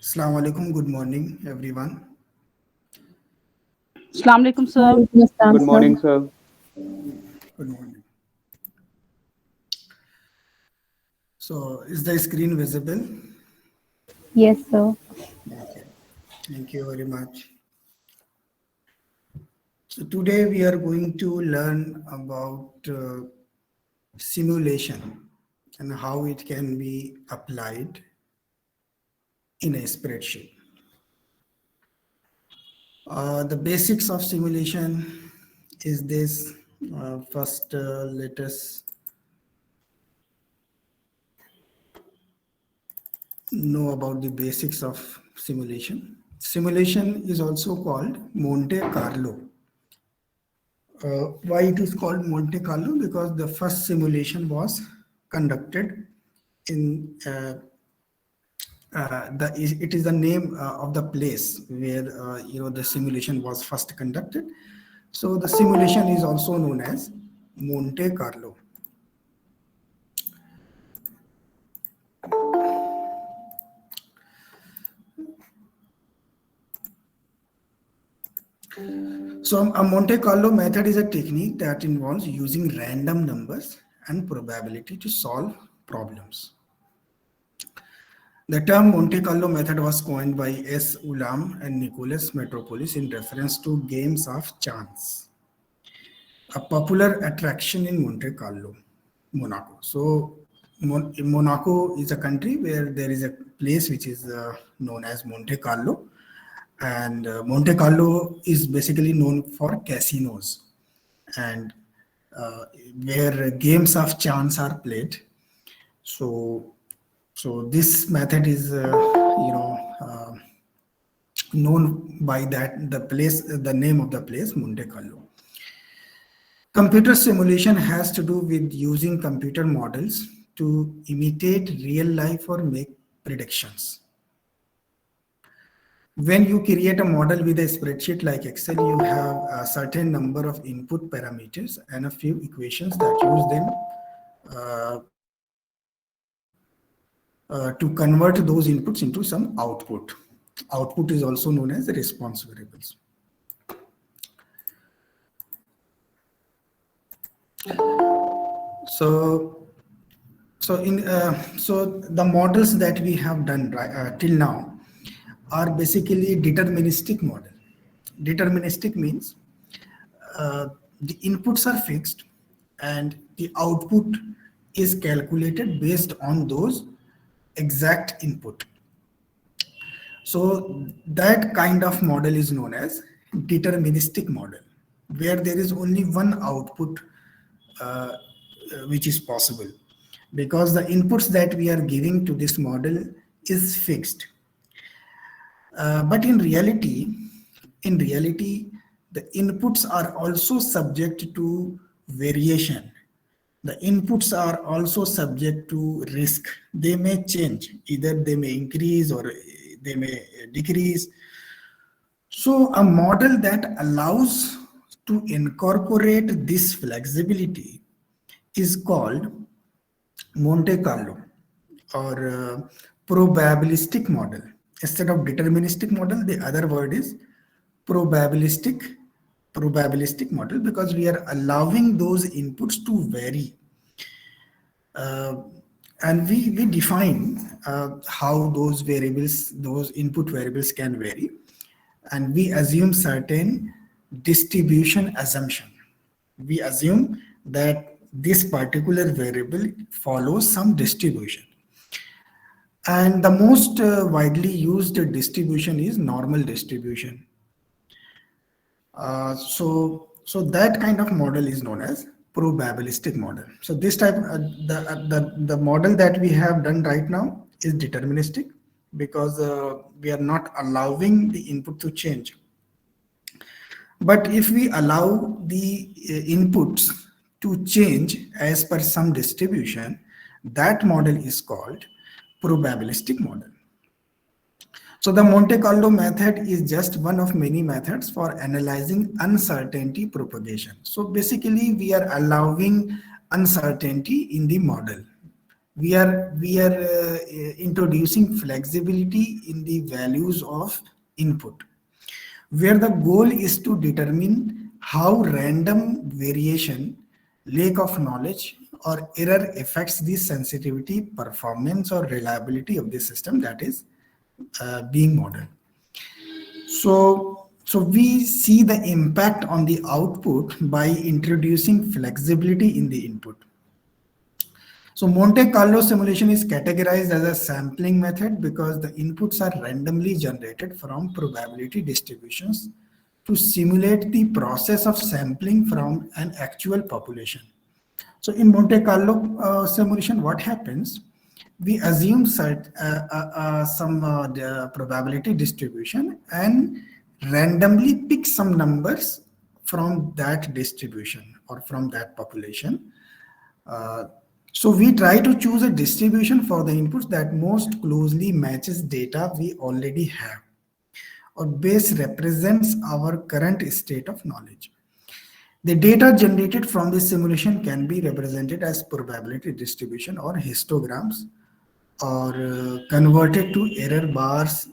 Assalamu alaikum. Good morning, everyone. Assalamu alaikum, sir. Walaikum Assalam, Good sir. morning, sir. Good morning. So, is the screen visible? Yes, sir. Okay. Thank you very much. So, today we are going to learn about simulation and how it can be applied in a spreadsheet. The basics of simulation is this. First, let us know about the basics of simulation. Simulation is also called Monte Carlo. Why it is called Monte Carlo? Because the first simulation was conducted in it is the name of the place where the simulation was first conducted. So the simulation is also known as Monte Carlo. So a Monte Carlo method is a technique that involves using random numbers and probability to solve problems. The term Monte Carlo method was coined by S. Ulam and Nicholas Metropolis in reference to games of chance, a popular attraction in Monte Carlo, Monaco. So Monaco is a country where there is a place which is known as Monte Carlo, and Monte Carlo is basically known for casinos and uh, where games of chance are played. So, so this method is known by that the name of the place Monte Carlo. Computer simulation has to do with using computer models to imitate real life or make predictions. When you create a model with a spreadsheet like Excel, you have a certain number of input parameters and a few equations that use them to convert those inputs into some output. Output is also known as response variables. So, so the models that we have done till now are basically deterministic model. Deterministic means the inputs are fixed and the output is calculated based on those exact input. So that kind of model is known as deterministic model, where there is only one output uh, which is possible, because the inputs that we are giving to this model is fixed. But in reality, the inputs are also subject to variation. The inputs are also subject to risk. They may change, either they may increase or they may decrease. So a model that allows to incorporate this flexibility is called Monte Carlo or probabilistic model. Instead of deterministic model, the other word is probabilistic probabilistic model, because we are allowing those inputs to vary. Uh, and we define how those input variables can vary, and we assume certain distribution assumption. We assume that this particular variable follows some distribution. And the most widely used distribution is normal distribution. So that kind of model is known as probabilistic model. So this type, the model that we have done right now is deterministic, because we are not allowing the input to change. But if we allow the inputs to change as per some distribution, that model is called probabilistic model. So the Monte Carlo method is just one of many methods for analyzing uncertainty propagation. So basically we are allowing uncertainty in the model. we are introducing flexibility in the values of input, where the goal is to determine how random variation, lack of knowledge, or error affects the sensitivity, performance, or reliability of the system that is being modeled. So we see the impact on the output by introducing flexibility in the input. So Monte Carlo simulation is categorized as a sampling method because the inputs are randomly generated from probability distributions to simulate the process of sampling from an actual population. So in Monte Carlo simulation, what happens? We assume some the probability distribution and randomly pick some numbers from that distribution or from that population. uh, so we try to choose a distribution for the inputs that most closely matches data we already have or base represents our current state of knowledge. The data generated from this simulation can be represented as probability distribution or histograms or converted to error bars.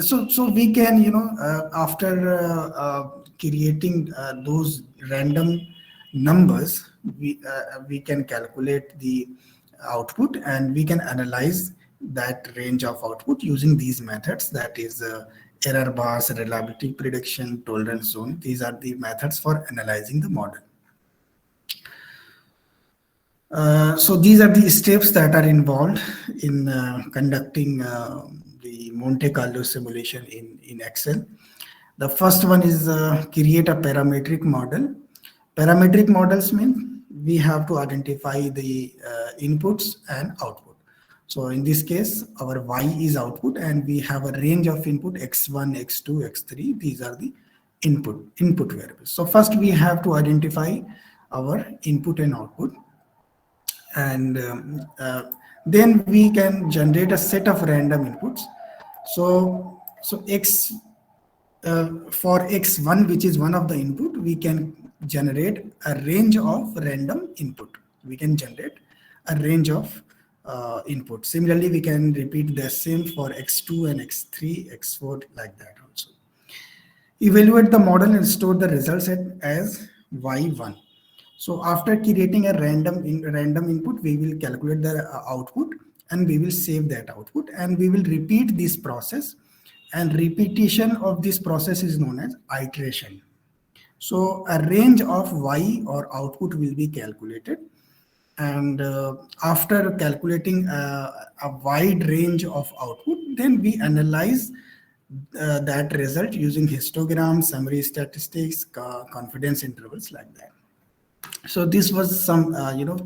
So we can, after creating those random numbers, we can calculate the output and we can analyze that range of output using these methods. That is error bars, reliability prediction, tolerance zone. These are the methods for analyzing the model. So these are the steps that are involved in conducting the Monte Carlo simulation in Excel. The first one is create a parametric model. Parametric models mean we have to identify the inputs and output. So in this case, our y is output and we have a range of input x1, x2, x3. These are the input variables. So first we have to identify our input and output, and then we can generate a set of random inputs. So x for x1, which is one of the input, we can generate a range of random input. We can generate a range of input. Similarly, we can repeat the same for x2 and x3, x4, like that also. Evaluate the model and store the results as y1. So after creating a random input, we will calculate the output and we will save that output and we will repeat this process, and repetition of this process is known as iteration. So a range of y or output will be calculated, and after calculating a wide range of output, then we analyze that result using histograms, summary statistics, confidence intervals, like that. So this was some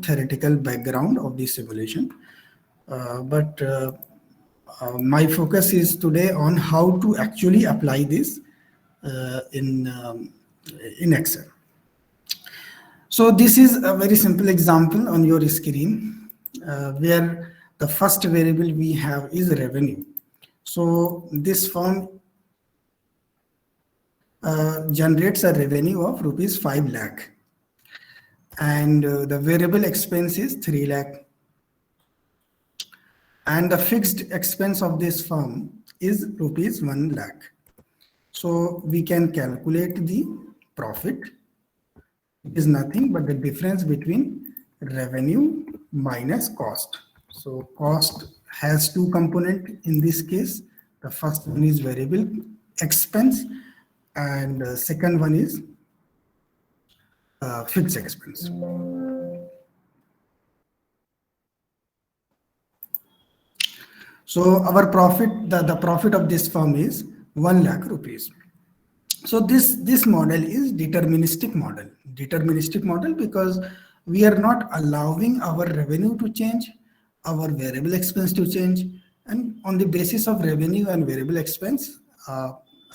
theoretical background of the simulation, but my focus is today on how to actually apply this in Excel. So this is a very simple example on your screen, where the first variable we have is revenue. So this firm generates a revenue of rupees 5 lakh, and the variable expense is 3 lakh, and the fixed expense of this firm is rupees 1 lakh. So we can calculate the profit. It is nothing but the difference between revenue minus cost. So cost has two components in this case. The first one is variable expense and the second one is fixed expense. So our profit, the profit of this firm is 1 lakh rupees. So this model is deterministic model because we are not allowing our revenue to change, our variable expense to change, and on the basis of revenue and variable expense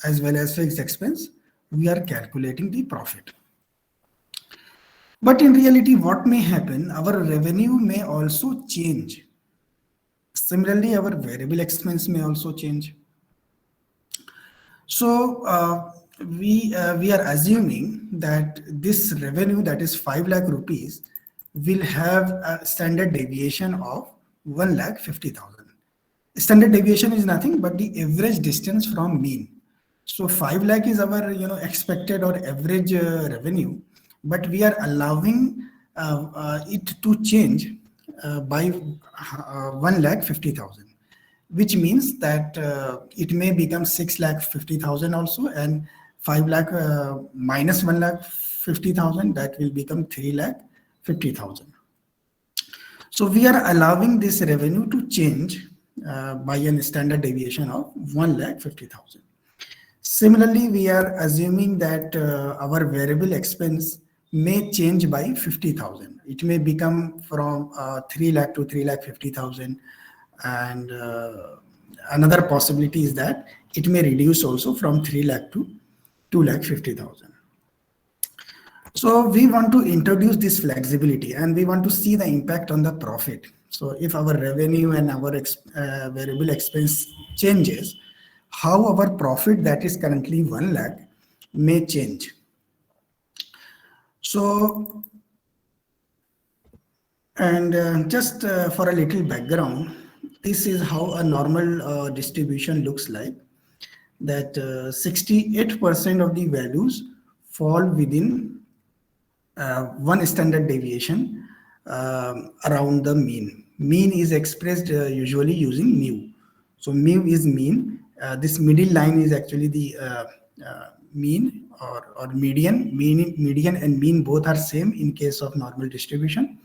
as well as fixed expense, we are calculating the profit. But in reality, what may happen, our revenue may also change. Similarly, our variable expense may also change. So we are assuming that this revenue, that is 5 lakh rupees, will have a standard deviation of 1,50,000. Standard deviation is nothing but the average distance from mean. So 5 lakh is our expected or average revenue, but we are allowing it to change by 1,50,000, which means that it may become 6,50,000 also, and 5 lakh minus 1,50,000, that will become 3,50,000. So we are allowing this revenue to change by a standard deviation of 1,50,000. Similarly, we are assuming that our variable expense may change by 50,000. It may become from 3 lakh to 3,50,000. And another possibility is that it may reduce also from 3 lakh to 2,50,000. So we want to introduce this flexibility and we want to see the impact on the profit. So if our revenue and our variable expense changes, how our profit that is currently 1 lakh may change. So, and just for a little background, this is how a normal distribution looks like. That 68% of the values fall within one standard deviation around the mean. Mean is expressed usually using mu. So mu is mean. This middle line is actually the mean or median. Median and mean both are same in case of normal distribution.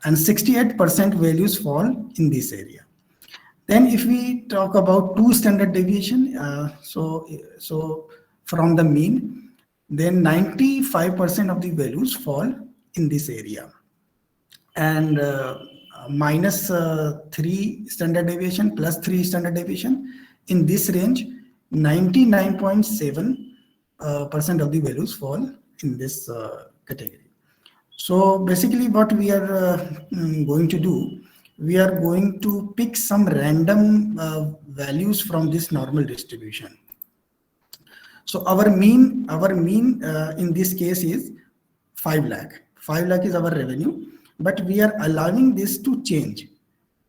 And 68% values fall in this area. Then if we talk about two standard deviation, so from the mean, then 95% of the values fall in this area. And minus 3 standard deviation plus 3 standard deviation, in this range, 99.7% of the values fall in this category. So basically what we are going to do, we are going to pick some random values from this normal distribution. So our mean in this case is 5 lakh. 5 lakh is our revenue, but we are allowing this to change.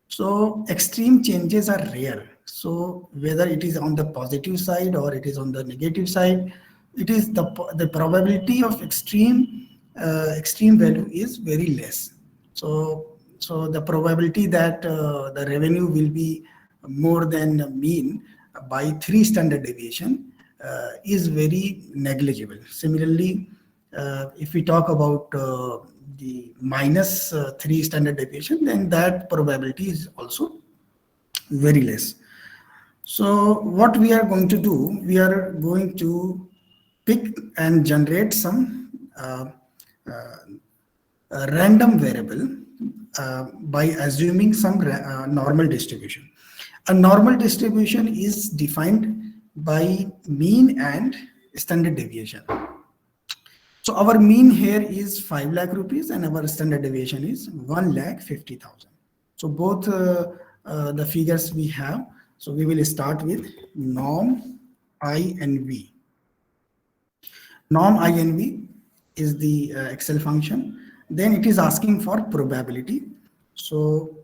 So extreme changes are rare. So whether it is on the positive side or it is on the negative side, it is the probability of extreme value is very less. So the probability that the revenue will be more than mean by 3 standard deviation is very negligible. Similarly, if we talk about the minus 3 standard deviation, then that probability is also very less. So what we are going to do, we are going to pick and generate some random variable by assuming some normal distribution. A normal distribution is defined by mean and standard deviation. So our mean here is 5 lakh rupees and our standard deviation is 1,50,000. So both the figures we have. So we will start with norm I and V. Norm I and V is the Excel function. Then it is asking for probability. So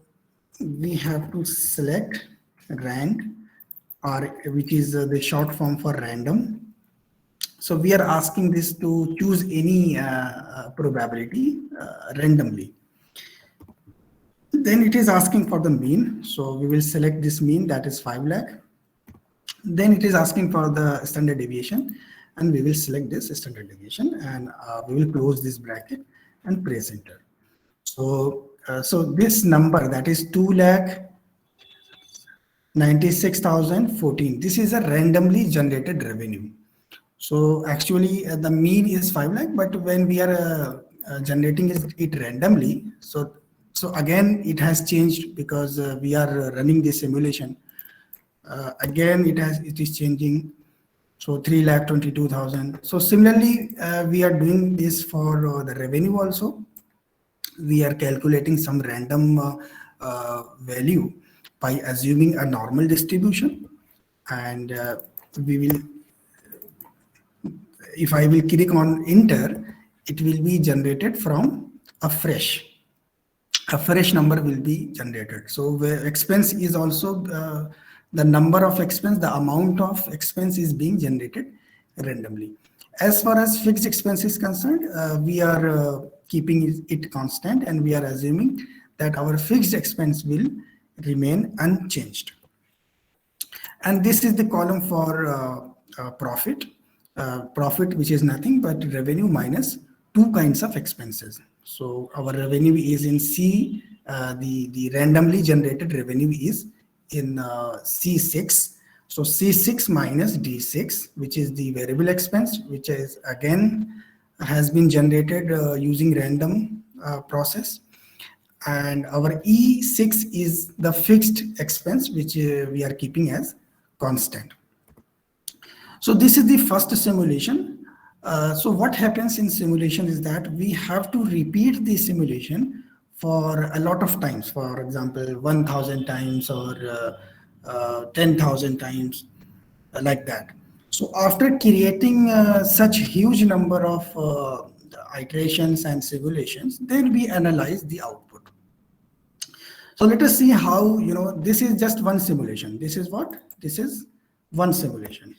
we have to select rand, or which is the short form for random. So we are asking this to choose any probability randomly. Then it is asking for the mean. So we will select this mean, that is 5 lakh. Then it is asking for the standard deviation, and we will select this standard deviation, and we will close this bracket and press enter. So this number, that is 2,96,014. This is a randomly generated revenue. So actually the mean is 5 lakh, but when we are generating it randomly, so again it has changed because we are running this simulation. Again it is changing. So 3,22,000. So similarly, we are doing this for the revenue also. We are calculating some random value by assuming a normal distribution, and we will, if I will click on enter, it will be generated from a fresh. a fresh number will be generated. So where expense is also the number of expense, the amount of expense is being generated randomly. As far as fixed expense is concerned, we are keeping it constant, and we are assuming that our fixed expense will remain unchanged. And this is the column for profit. Profit, which is nothing but revenue minus two kinds of expenses. So our revenue is in C, the randomly generated revenue is in C6. So C6 minus D6, which is the variable expense, which is again has been generated using random process. And our E6 is the fixed expense, which we are keeping as constant. So this is the first simulation. So what happens in simulation is that we have to repeat the simulation for a lot of times. For example, 1,000 times or 10,000 times, like that. So after creating such huge number of iterations and simulations, then we analyze the output. So let us see how, this is just one simulation. This is what? This is one simulation.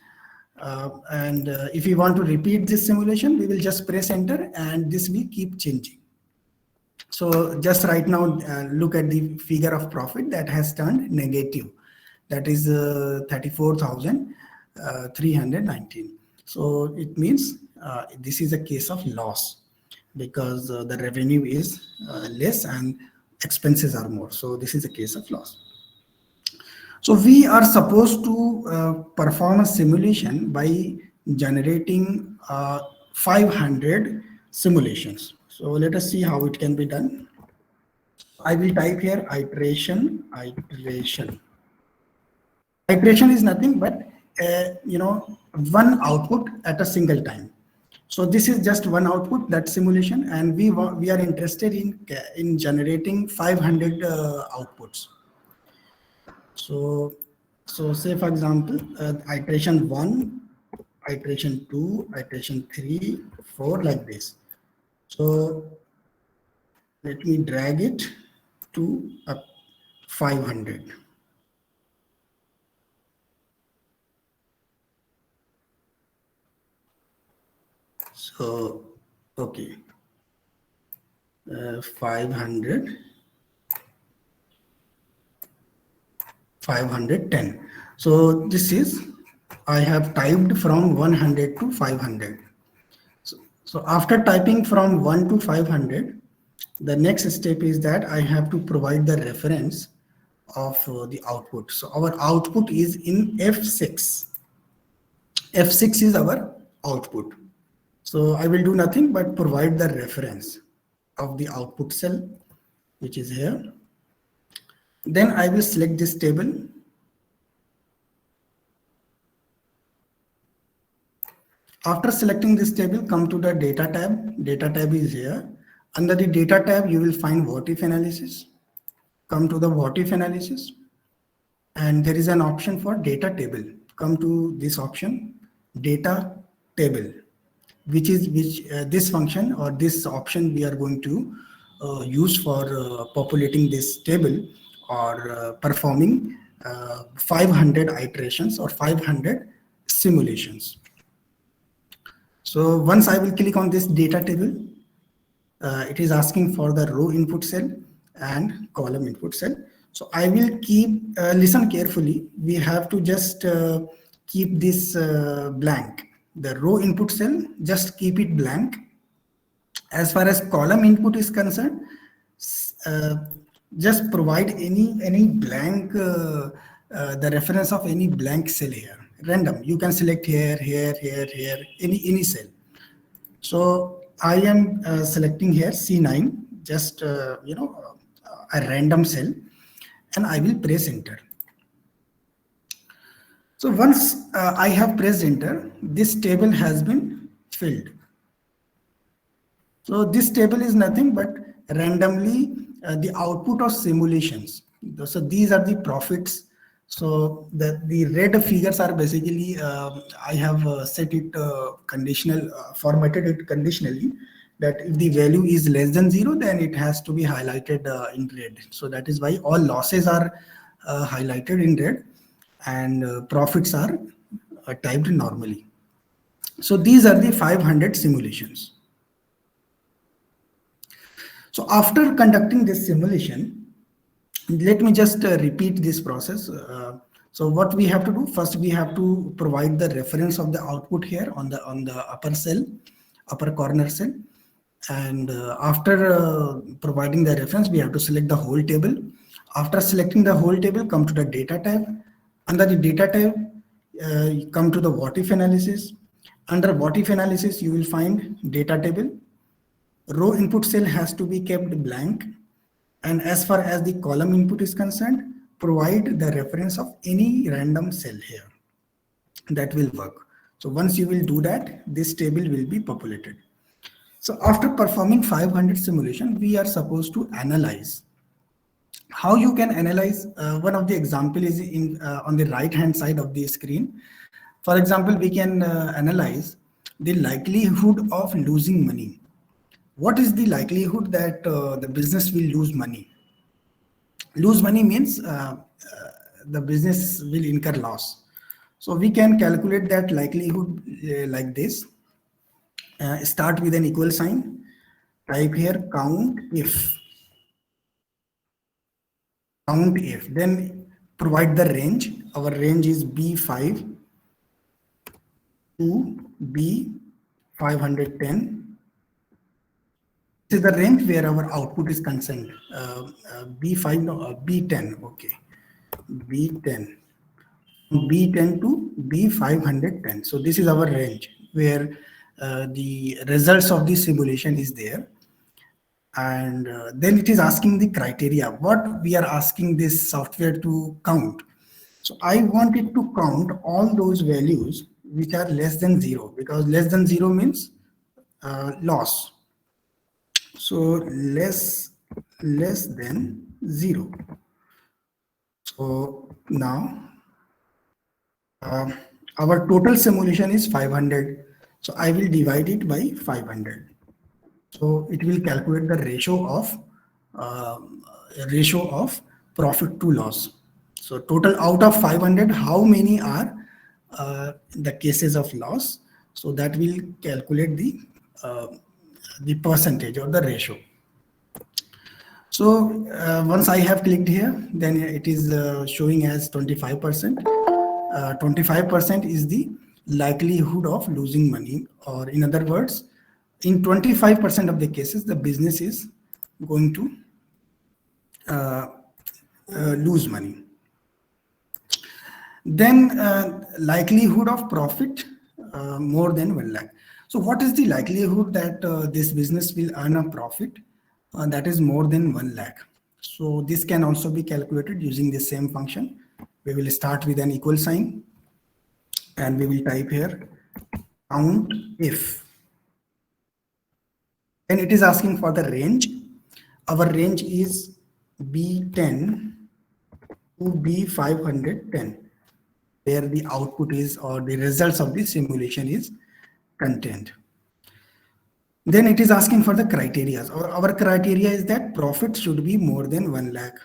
And if we want to repeat this simulation, we will just press enter, and this will keep changing. So just right now, look at the figure of profit that has turned negative. That is 34,319. So it means this is a case of loss, because the revenue is less and expenses are more. So this is a case of loss. So we are supposed to perform a simulation by generating 500 simulations. So let us see how it can be done. I will type here iteration. Iteration is nothing but one output at a single time. So this is just one output, that simulation, and we are interested in generating 500 outputs. So say for example, iteration 1, iteration 2, iteration 3, 4, like this. So let me drag it to 500. So, okay, 500, 510. So this is, I have typed from 100 to 500. So after typing from 1 to 500, the next step is that I have to provide the reference of the output. So our output is in F6. F6 is our output. So I will do nothing but provide the reference of the output cell, which is here. Then I will select this table. After selecting this table, come to the data tab. Data tab is here. Under the data tab, you will find what if analysis. Come to the what if analysis, and there is an option for data table. Come to this option, data table, which this function or this option we are going to use for populating this table, or performing 500 iterations or 500 simulations. So once I will click on this data table, it is asking for the row input cell and column input cell. So I will keep, listen carefully, we have to just keep this blank. The row input cell, just keep it blank. As far as column input is concerned, just provide any blank, the reference of any blank cell here, random. You can select here, any cell. So I am selecting here C9, just a random cell, and I will press enter. So once I have pressed enter, this table has been filled. So this table is nothing but randomly the output of simulations. So these are the profits. So the red figures are basically, I have set it conditional, formatted it conditionally. that if the value is less than 0, then it has to be highlighted in red. So that is why all losses are highlighted in red, and profits are typed normally. So these are the 500 simulations. So after conducting this simulation, let me just repeat this process. So what we have to do first, we have to provide the reference of the output here on the upper cell, upper corner cell, and after providing the reference, we have to select the whole table. After selecting the whole table, come to the data tab. Under the data tab, you come to the what if analysis. Under what if analysis, you will find data table. Row input cell has to be kept blank, and as far as the column input is concerned, provide the reference of any random cell here. That will work. So once you will do that, this table will be populated. So after performing 500 simulation, we are supposed to analyze. How you can analyze? One of the example is in on the right hand side of the screen. For example, we can analyze the likelihood of losing money. What is the likelihood that the business will lose money? Lose money means the business will incur loss. So we can calculate that likelihood like this. Start with an equal sign. Type here count if, then provide the range. Our range is B5 to B510. This is the range where our output is concerned. B5, no, B10, okay. B10. B10 to B510. So this is our range where the results of the simulation is there. And then it is asking the criteria, what we are asking this software to count. So I want it to count all those values which are less than 0, because less than 0 means loss. So less than 0. So now our total simulation is 500. So I will divide it by 500. So it will calculate the uh, ratio of profit to loss. So total out of 500, how many are the cases of loss? So that will calculate the percentage or the ratio. So once I have clicked here, then it is showing as 25%. 25% is the likelihood of losing money, or in other words, in 25% of the cases, the business is going to uh, lose money. Then likelihood of profit more than 1 lakh. So what is the likelihood that this business will earn a profit that is more than 1 lakh? So this can also be calculated using the same function. We will start with an equal sign, and we will type here count if. And it is asking for the range. Our range is B10 to B510, where the output is, or the results of the simulation is contained. Then it is asking for the criteria. Our criteria is that profit should be more than 1 lakh.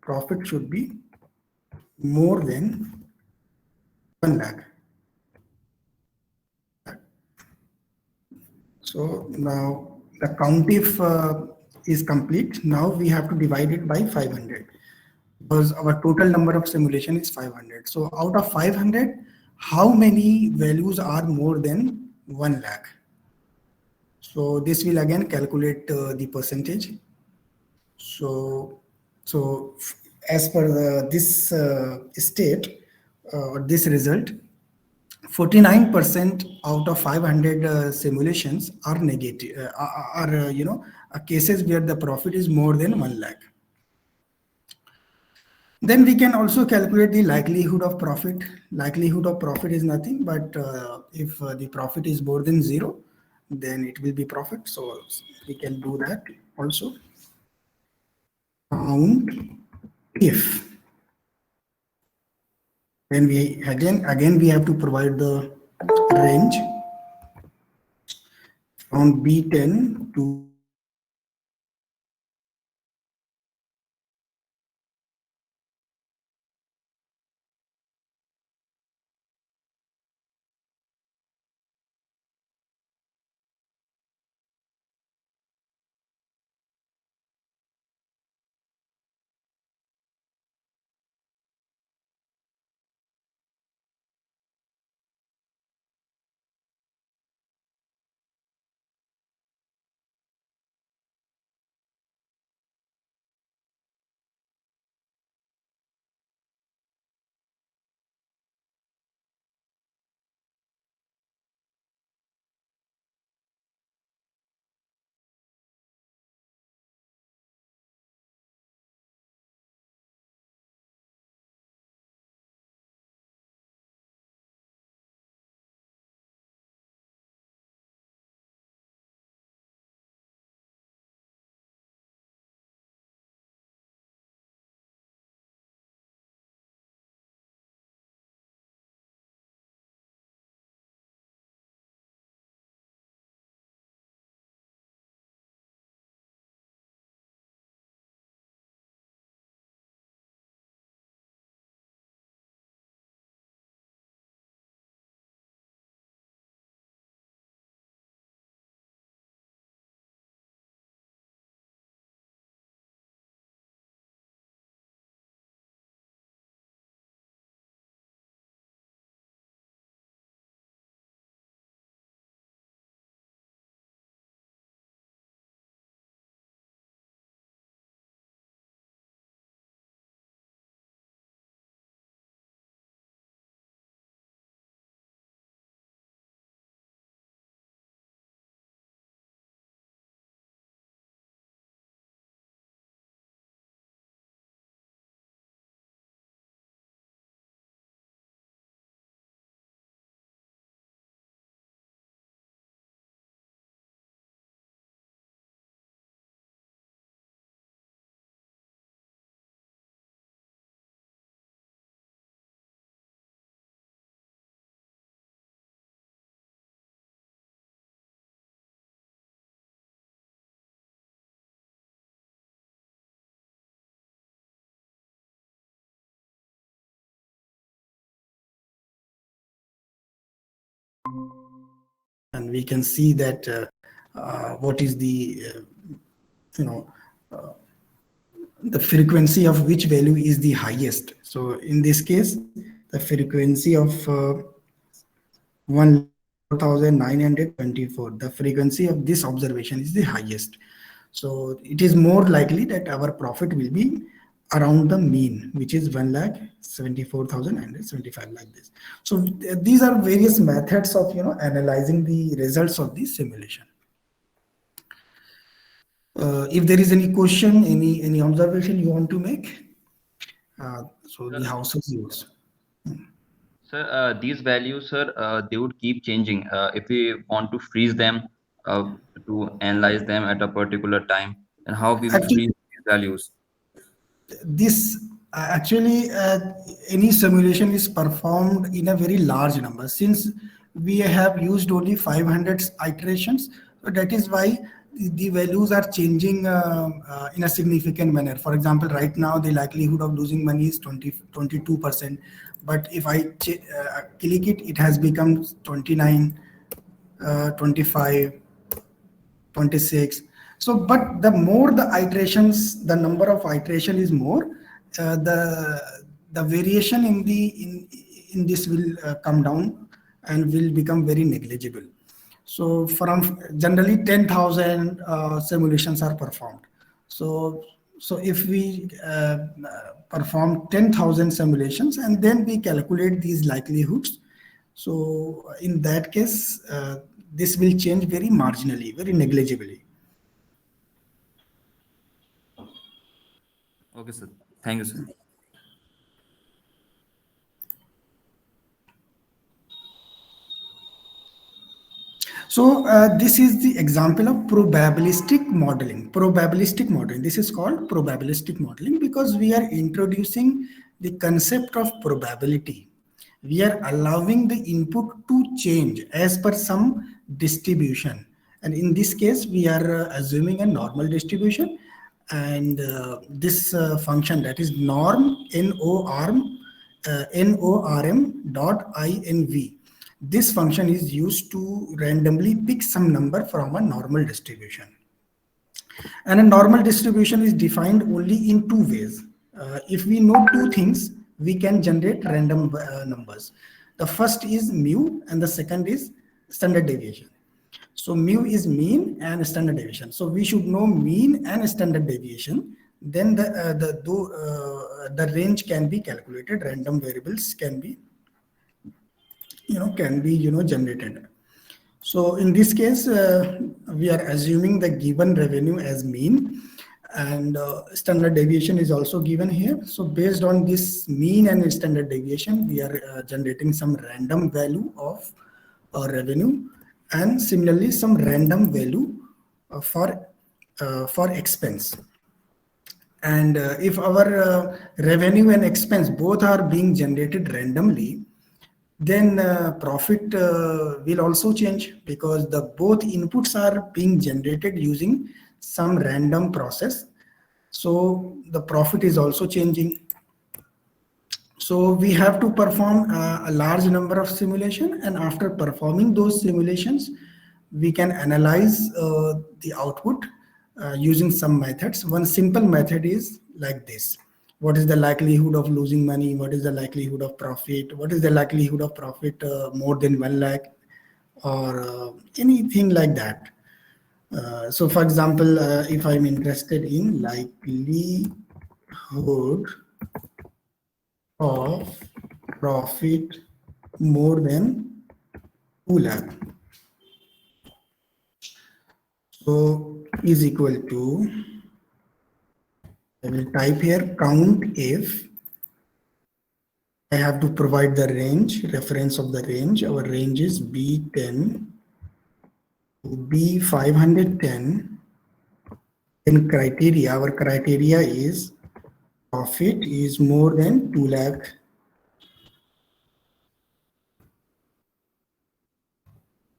Profit should be more than 1 lakh. So now the count if is complete. Now we have to divide it by 500, because our total number of simulation is 500. So out of 500, how many values are more than 1 lakh? So this will again calculate the percentage. So as per this state, this result, 49% out of 500 simulations are negative, cases where the profit is more than 1 lakh. Then we can also calculate the likelihood of profit. Likelihood of profit is nothing but if the profit is more than 0, then it will be profit. So we can do that also. Count if. Then we again we have to provide the range from B10 to and we can see that what is the you know the frequency of which value is the highest. So in this case, the frequency of 1,04,924, the frequency of this observation is the highest. So it is more likely that our profit will be around the mean, which is 1,74,975, like this. So these are various methods of analyzing the results of the simulation. If there is any question, any observation you want to make, so the Sir, house is yours. these values, sir, they would keep changing if we want to freeze them uh, to analyze them at a particular time, and how we will Actually, freeze these values. this actually any simulation is performed in a very large number, since we have used only 500 iterations. So that is why the values are changing in a significant manner. For example, right now the likelihood of losing money is 22%, but if I click it, it has become 29, 25, 26. So but the more the iterations, the number of iteration is more, the variation in this will come down and will become very negligible. So from generally 10,000 simulations are performed. So if we perform 10,000 simulations and then we calculate these likelihoods, so in that case, this will change very marginally, very negligibly. Okay, sir. Thank you, sir. So this is the example of probabilistic modeling. Probabilistic modeling. This is called probabilistic modeling because we are introducing the concept of probability. We are allowing the input to change as per some distribution, And in this case, we are assuming a normal distribution, and this function, that is norm, norm dot inv. This function is used to randomly pick some number from a normal distribution. And a normal distribution is defined only in two ways. If we know two things, we can generate random numbers. The first is mu, and the second is standard deviation. So mu is mean and standard deviation. So we should know mean and standard deviation. Then the range can be calculated. Random variables can be generated. So in this case, we are assuming the given revenue as mean, and standard deviation is also given here. So based on this mean and standard deviation, we are generating some random value of revenue, and similarly some random value for expense. And if our revenue and expense both are being generated randomly, then profit will also change, because the both inputs are being generated using some random process. So the profit is also changing. So we have to perform a large number of simulation, and after performing those simulations, we can analyze the output using some methods. One simple method is like this: what is the likelihood of losing money? What is the likelihood of profit? What is the likelihood of profit more than 1 lakh, or anything like that. So for example, if I'm interested in likelihood of profit more than 2 lakh, so is equal to, I will type here count if. I have to provide the range, reference of the range. Our range is B10 to B510. In criteria, our criteria is profit is more than 2 lakh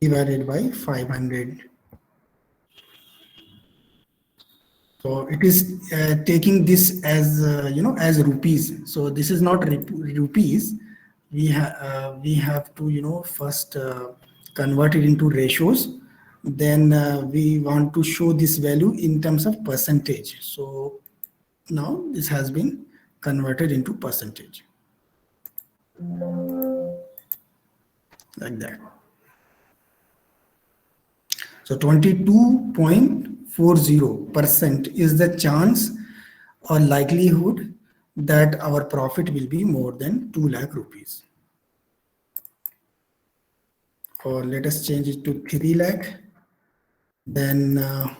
divided by 500. So it is taking this as as rupees. So this is not rupees. We have to first convert it into ratios. Then we want to show this value in terms of percentage. So now this has been converted into percentage, like that. So 22.40% is the chance or likelihood that our profit will be more than 2 lakh rupees. Or let us change it to 3 lakh. Then the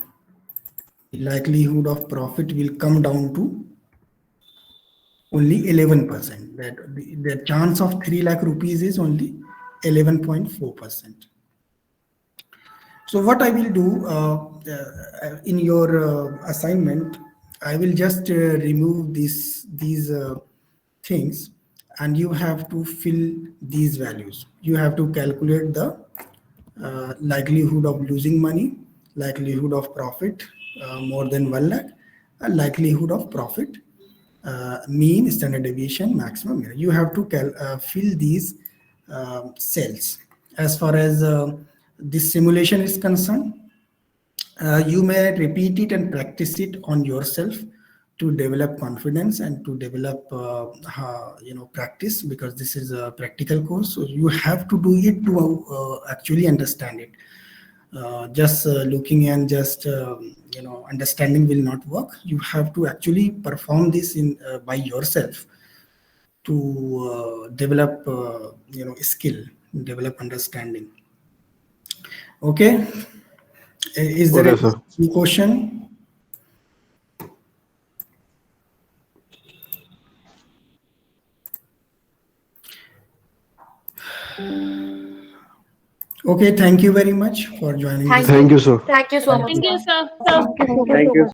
likelihood of profit will come down to only 11%. That the chance of 3 lakh rupees is only 11.4%. So what I will do in your assignment, I will just remove these things, and you have to fill these values. You have to calculate the likelihood of losing money, likelihood of profit more than 1 lakh, and likelihood of profit, mean, standard deviation, maximum. You have to fill these cells. As far as this simulation is concerned, you may repeat it and practice it on yourself to develop confidence and to develop practice, because this is a practical course. So you have to do it to actually understand it. Just looking and just understanding will not work. You have to actually perform this in by yourself to develop skill, develop understanding. Okay. Is there Okay, sir. any question? Okay, thank you very much for joining. Thank this. you. Thank you, sir. Thank you so much, Thank you, sir. sir. Thank you so much. Thank you.